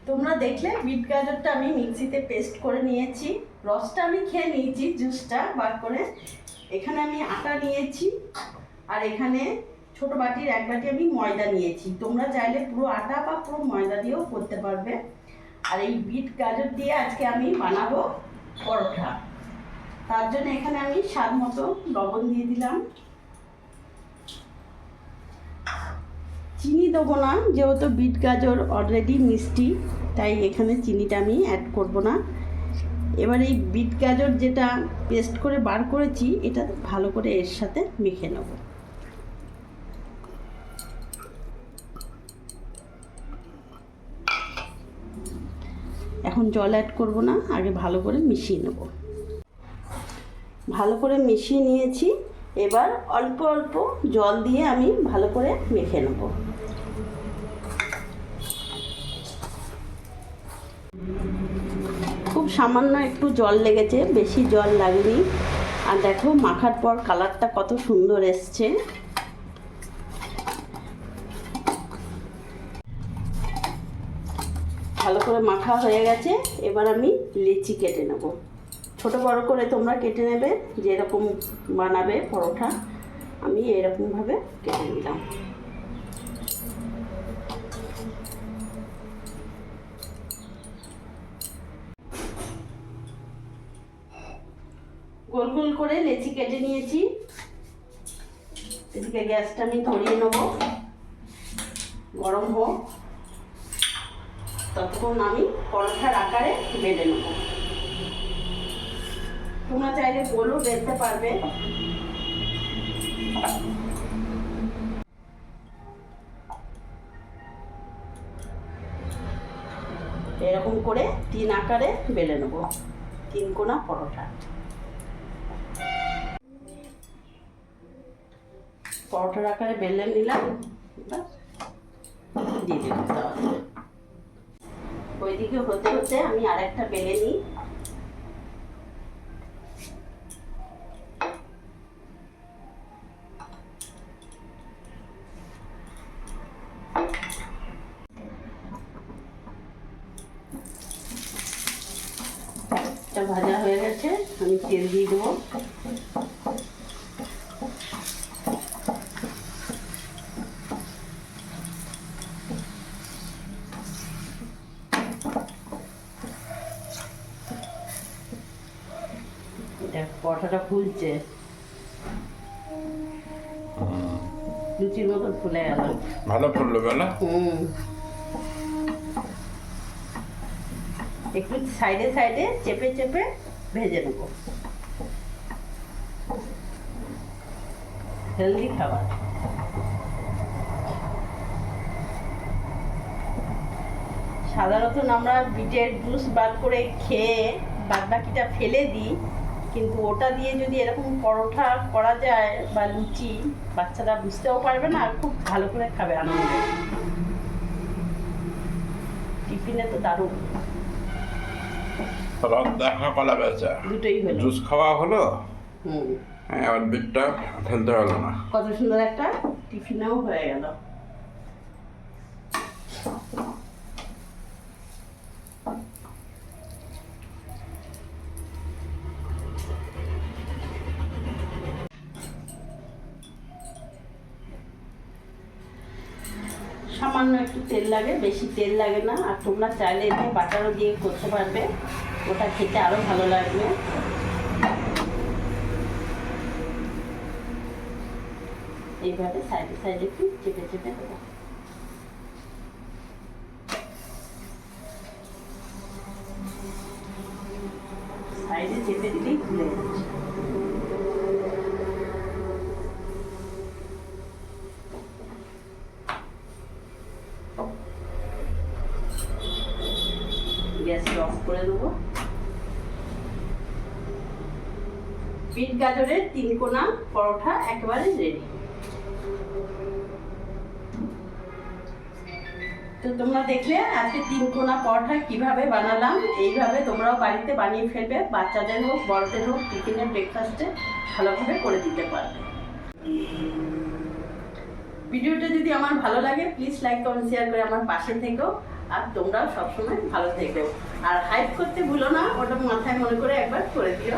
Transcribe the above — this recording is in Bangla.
তোমরা দেখলে বিট গাজরটা আমি মিক্সিতে পেস্ট করে নিয়েছি, রসটা আমি খেয়ে নিয়েছি, জুসটা বার করে। এখানে আমি আটা নিয়েছি, আর এখানে ছোট বাটির এক বাটি আমি ময়দা নিয়েছি। তোমরা চাইলে পুরো আটা বা পুরো ময়দা দিয়েও করতে পারবে। আর এই বিট গাজর দিয়ে আজকে আমি বানাবো পরোটা। তার জন্য এখানে আমি স্বাদ মতো লবণ দিয়ে দিলাম। চিনি দেবো না, যেহেতু বিট গাজর অলরেডি মিষ্টি, তাই এখানে চিনিটা আমি অ্যাড করব না। এবার এই বিট গাজর যেটা পেস্ট করে বার করেছি, এটা ভালো করে এর সাথে মেখে নেব। এখন জল অ্যাড করব না, আগে ভালো করে মিশিয়ে নেব। ভালো করে মিশিয়ে নিয়েছি, এবার অল্প অল্প জল দিয়ে আমি ভালো করে মেখে নেব। খুব সামান্য একটু জল লেগেছে, বেশি জল লাগেনি। আর দেখো মাখার পর কালারটা কত সুন্দর এসছে। ভালো করে মাখা হয়ে গেছে, এবার আমি লেচি কেটে নেব। ছোট বড় করে তোমরা কেটে নেবে, যেরকম বানাবে পরোটা। আমি এরকমভাবে কেটে নিলাম। গোল গোল করে লেচি কেটে নিয়েছি। এদিকে গ্যাসটা আমি ধরিয়ে নেব, গরম হোক, ততক্ষণ আমি পরোটার আকারে বেলে নেব। তোমরা চাইলে গোলও বেলতে পারবে। এরকম করে 3 আকারে বেলে নেব, 3 কোনা পরোটা। পরোটার আকারে বেলে নিলাম, দিয়ে দিলাম তাওয়াতে। ওইদিকে হতে হতে আমি আরেকটা বেলে নিই। ভাজা হয়ে গেছে, আমি তেল দিয়ে দেবো। পরোটাটা ফুলছে, লুচির মতো ফুলে গেল। ভালো ফুললো না? একটু সাইডে সাইডে চেপে চেপে ভেজে নেব। হেলদি খাবার। সাধারণত আমরা বিটের জুস বার করে খেয়ে বাদবাকিটা ফেলে দিই, কিন্তু ওটা দিয়ে যদি এরকম পরোটা করা যায় বা লুচি, বাচ্চারা বুঝতেও পারবে না, আর খুব ভালো করে খাবে আনন্দে। টিফিনে তো দারুণ। রাত দেখা কলা বেচা দুটোই হলো, জুস খাওয়া হলো, আর বিটটা ফেলতে হলো না। কত সুন্দর একটা টিফিনেও হয়ে গেল। সামান্য একটু তেল লাগে, বেশি তেল লাগে না। আর তোমরা চাইলে এতে বাটারও দিয়ে করতে পারবে, ওটা খেতে আরো ভালো লাগবে। এইভাবে সাইডে সাইডে একটু চেপে চেপে দেবো। সাইডে চেপে দিলেই খুলে যাচ্ছে। গ্যাসটা অফ করে দেবো। বিট গাজরের 3 কোনা পরোটা একেবারে রেডি। তো তোমরা দেখলে আজকে 3 কোনা পরোটা কিভাবে বানালাম। এইভাবে তোমরাও বাড়িতে বানিয়ে ফেলবে, বাচ্চাদের হোক বড়দের হোক, টিফিনে ব্রেকফাস্টে ভালোভাবে করে দিতে পারবে। ভিডিওটা যদি আমার ভালো লাগে, প্লিজ লাইক কমেন্ট শেয়ার করে আমার পাশে থেকো। আর তোমরাও সবসময় ভালো থেকো। আর হাইপ করতে ভুলো না, ওটা মাথায় মনে করে একবার করে দিও।